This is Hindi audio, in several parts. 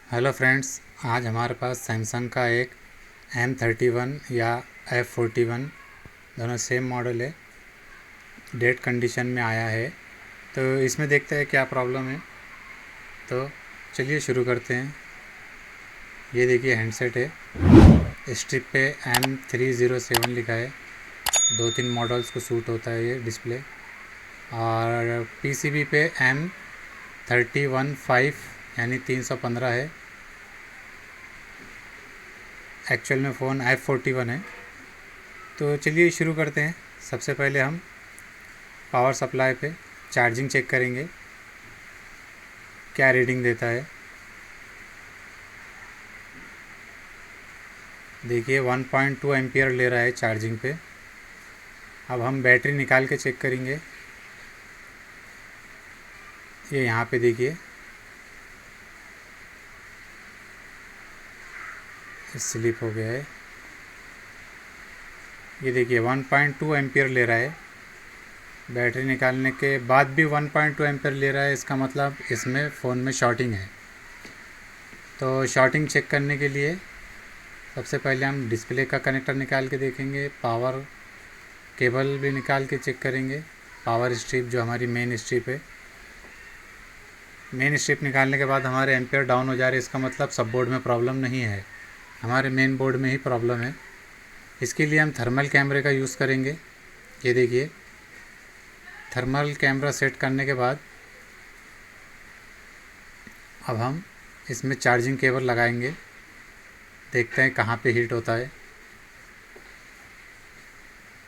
हेलो फ्रेंड्स, आज हमारे पास सैमसंग का एक M31 या F41 दोनों सेम मॉडल है, डेड कंडीशन में आया है। तो इसमें देखते हैं क्या प्रॉब्लम है। तो चलिए शुरू करते हैं। ये देखिए हैंडसेट है, स्ट्रिप पे M307 लिखा है। 2-3 मॉडल्स को सूट होता है ये डिस्प्ले। और PCB पे M315 यानी 315 है। एक्चुअल में फ़ोन F41 है। तो चलिए शुरू करते हैं। सबसे पहले हम पावर सप्लाई पे चार्जिंग चेक करेंगे, क्या रीडिंग देता है। देखिए 1.2 एम्पियर ले रहा है चार्जिंग पे। अब हम बैटरी निकाल के चेक करेंगे। ये यहाँ पे देखिए स्लिप हो गया है। ये देखिए 1.2 एम्पियर ले रहा है। बैटरी निकालने के बाद भी 1.2 एम्पियर ले रहा है, इसका मतलब इसमें फ़ोन में शॉर्टिंग है। तो शॉर्टिंग चेक करने के लिए सबसे पहले हम डिस्प्ले का कनेक्टर निकाल के देखेंगे, पावर केबल भी निकाल के चेक करेंगे, पावर स्ट्रिप जो हमारी मेन स्ट्रिप है। मेन स्ट्रिप निकालने के बाद हमारे एम्पियर डाउन हो जा रहे हैं, इसका मतलब सब बोर्ड में प्रॉब्लम नहीं है, हमारे मेन बोर्ड में ही प्रॉब्लम है। इसके लिए हम थर्मल कैमरे का यूज़ करेंगे। ये देखिए थर्मल कैमरा सेट करने के बाद अब हम इसमें चार्जिंग केबल लगाएंगे, देखते हैं कहाँ पे हीट होता है।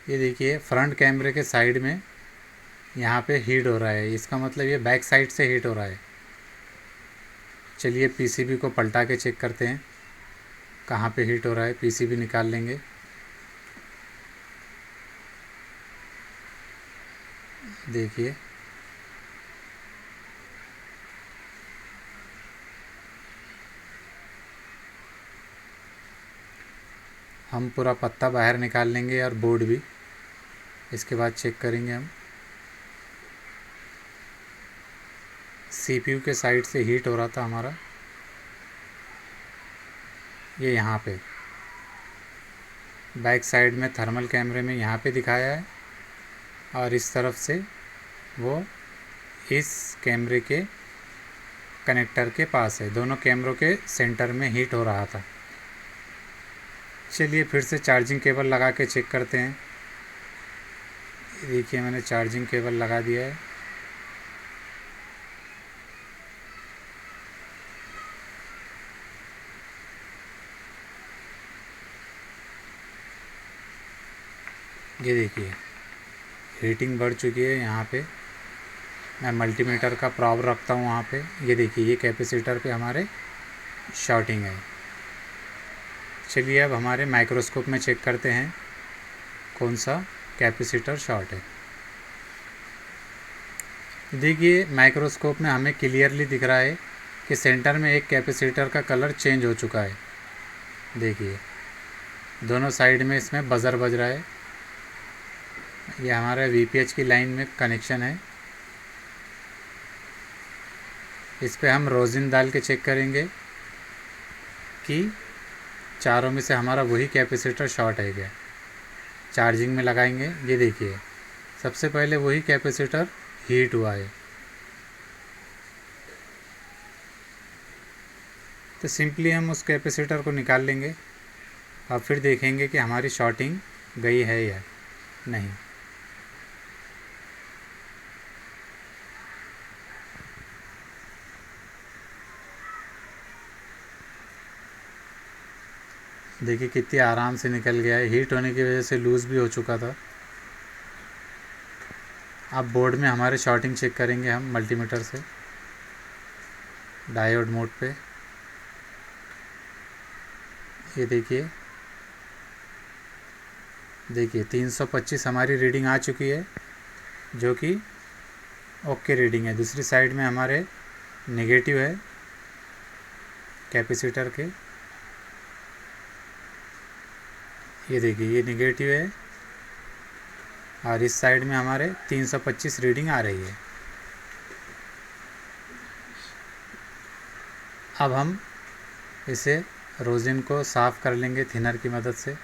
ये देखिए फ्रंट कैमरे के साइड में यहाँ पे हीट हो रहा है, इसका मतलब ये बैक साइड से हीट हो रहा है। चलिए PCB को पलटा के चेक करते हैं कहाँ पे हीट हो रहा है। PCB निकाल लेंगे। देखिए हम पूरा पत्ता बाहर निकाल लेंगे और बोर्ड भी। इसके बाद चेक करेंगे हम CPU के साइड से हीट हो रहा था हमारा, ये यहाँ पे बैक साइड में थर्मल कैमरे में यहाँ पे दिखाया है, और इस तरफ से वो इस कैमरे के कनेक्टर के पास है। दोनों कैमरों के सेंटर में हीट हो रहा था। चलिए फिर से चार्जिंग केबल लगा के चेक करते हैं। देखिए मैंने चार्जिंग केबल लगा दिया है। ये देखिए हीटिंग बढ़ चुकी है। यहाँ पे मैं मल्टीमीटर का प्रॉब रखता हूँ वहाँ पे। ये देखिए ये कैपेसिटर पे हमारे शॉर्टिंग है। चलिए अब हमारे माइक्रोस्कोप में चेक करते हैं कौन सा कैपेसिटर शॉर्ट है। देखिए माइक्रोस्कोप में हमें क्लियरली दिख रहा है कि सेंटर में एक कैपेसिटर का कलर चेंज हो चुका है। देखिए दोनों साइड में इसमें बज़र बज रहा है। ये हमारा VPH की लाइन में कनेक्शन है। इस पे हम रोजिन डाल के चेक करेंगे कि चारों में से हमारा वही कैपेसिटर शॉर्ट है क्या। चार्जिंग में लगाएंगे। ये देखिए सबसे पहले वही कैपेसिटर हीट हुआ है। तो सिंपली हम उस कैपेसिटर को निकाल लेंगे और फिर देखेंगे कि हमारी शॉर्टिंग गई है या नहीं। देखिए कितनी आराम से निकल गया है, हीट होने की वजह से लूज़ भी हो चुका था। अब बोर्ड में हमारे शॉर्टिंग चेक करेंगे हम मल्टीमीटर से डायोड मोड पे। ये देखिए 325 हमारी रीडिंग आ चुकी है, जो कि ओके रीडिंग है। दूसरी साइड में हमारे नेगेटिव है कैपेसिटर के। ये देखिए ये नेगेटिव है और इस साइड में हमारे 325 रीडिंग आ रही है। अब हम इसे रोजिन को साफ़ कर लेंगे थिनर की मदद से।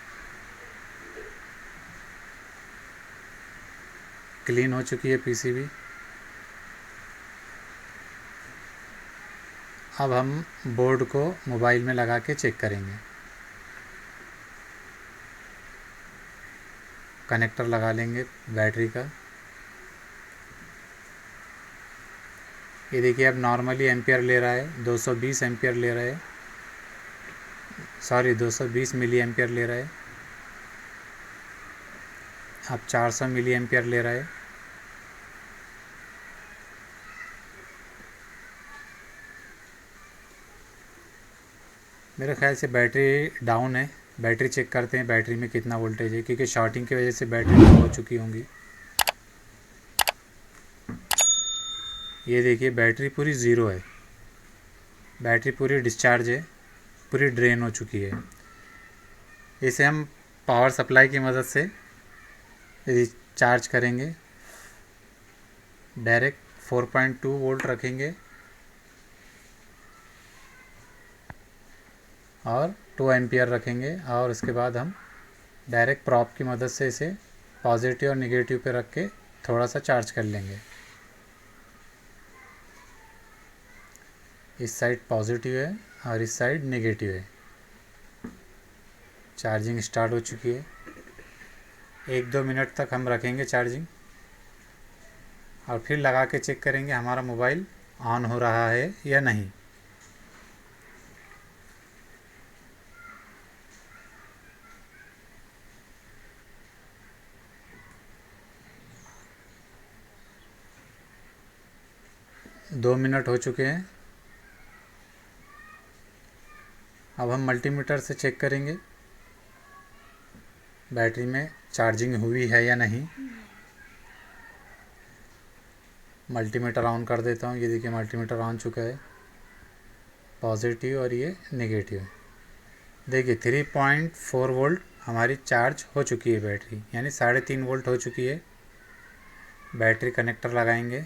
क्लीन हो चुकी है पीसीबी। अब हम बोर्ड को मोबाइल में लगा के चेक करेंगे। कनेक्टर लगा लेंगे बैटरी का। ये देखिए अब नॉर्मली एम्पियर ले रहा है, 220 एम्पियर ले रहा है, सॉरी 220 मिली एम्पियर ले रहा है। अब 400 मिली एम्पियर ले रहा है। मेरे ख्याल से बैटरी डाउन है। बैटरी चेक करते हैं बैटरी में कितना वोल्टेज है, क्योंकि शॉर्टिंग की वजह से बैटरी डाउन हो चुकी होंगी। ये देखिए बैटरी पूरी ज़ीरो है, बैटरी पूरी डिस्चार्ज है, पूरी ड्रेन हो चुकी है। इसे हम पावर सप्लाई की मदद से रिचार्ज करेंगे। डायरेक्ट 4.2 वोल्ट रखेंगे और 2 एम्पियर रखेंगे, और उसके बाद हम डायरेक्ट प्रॉप की मदद से इसे पॉजिटिव और निगेटिव पे रख के थोड़ा सा चार्ज कर लेंगे। इस साइड पॉजिटिव है और इस साइड नेगेटिव है। चार्जिंग स्टार्ट हो चुकी है। 1-2 मिनट तक हम रखेंगे चार्जिंग, और फिर लगा के चेक करेंगे हमारा मोबाइल ऑन हो रहा है या नहीं। दो मिनट हो चुके हैं। अब हम मल्टीमीटर से चेक करेंगे बैटरी में चार्जिंग हुई है या नहीं। मल्टीमीटर ऑन कर देता हूँ। ये देखिए मल्टीमीटर ऑन चुका है, पॉजिटिव और ये नेगेटिव है। देखिए 3.4 वोल्ट हमारी चार्ज हो चुकी है बैटरी, यानी 3.5 वोल्ट हो चुकी है। बैटरी कनेक्टर लगाएंगे।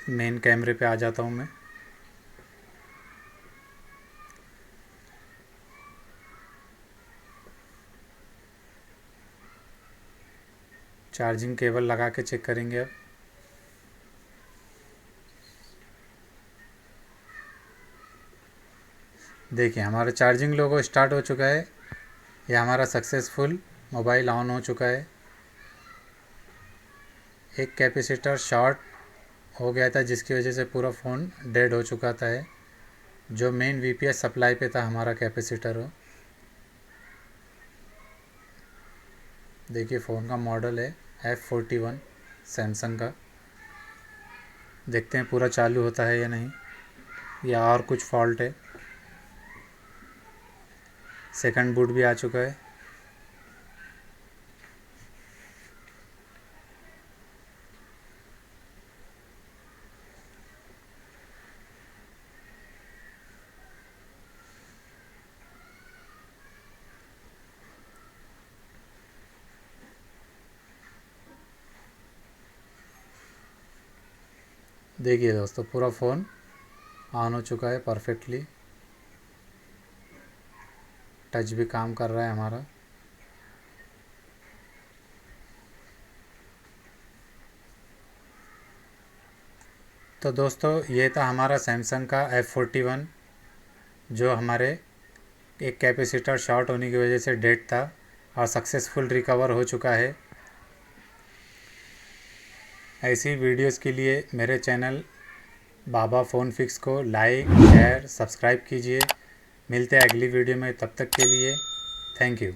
मेन कैमरे पे आ जाता हूँ मैं। चार्जिंग केबल लगा के चेक करेंगे। अब देखिए हमारा चार्जिंग लोगो स्टार्ट हो चुका है। यह हमारा सक्सेसफुल मोबाइल ऑन हो चुका है। एक कैपेसिटर शॉर्ट हो गया था, जिसकी वजह से पूरा फ़ोन डेड हो चुका था। जो मेन वीपीएस सप्लाई पे था हमारा कैपेसिटर हो। देखिए फ़ोन का मॉडल है F41 सैमसंग का। देखते हैं पूरा चालू होता है या नहीं, या और कुछ फॉल्ट है। सेकंड बूट भी आ चुका है। देखिए दोस्तों पूरा फ़ोन ऑन हो चुका है परफेक्टली। टच भी काम कर रहा है हमारा। तो दोस्तों ये था हमारा सैमसंग का F41, जो हमारे एक कैपेसिटर शॉर्ट होने की वजह से डेड था और सक्सेसफुल रिकवर हो चुका है। ऐसी वीडियोस के लिए मेरे चैनल बाबा फ़ोन फिक्स को लाइक शेयर सब्सक्राइब कीजिए। मिलते हैं अगली वीडियो में, तब तक के लिए थैंक यू।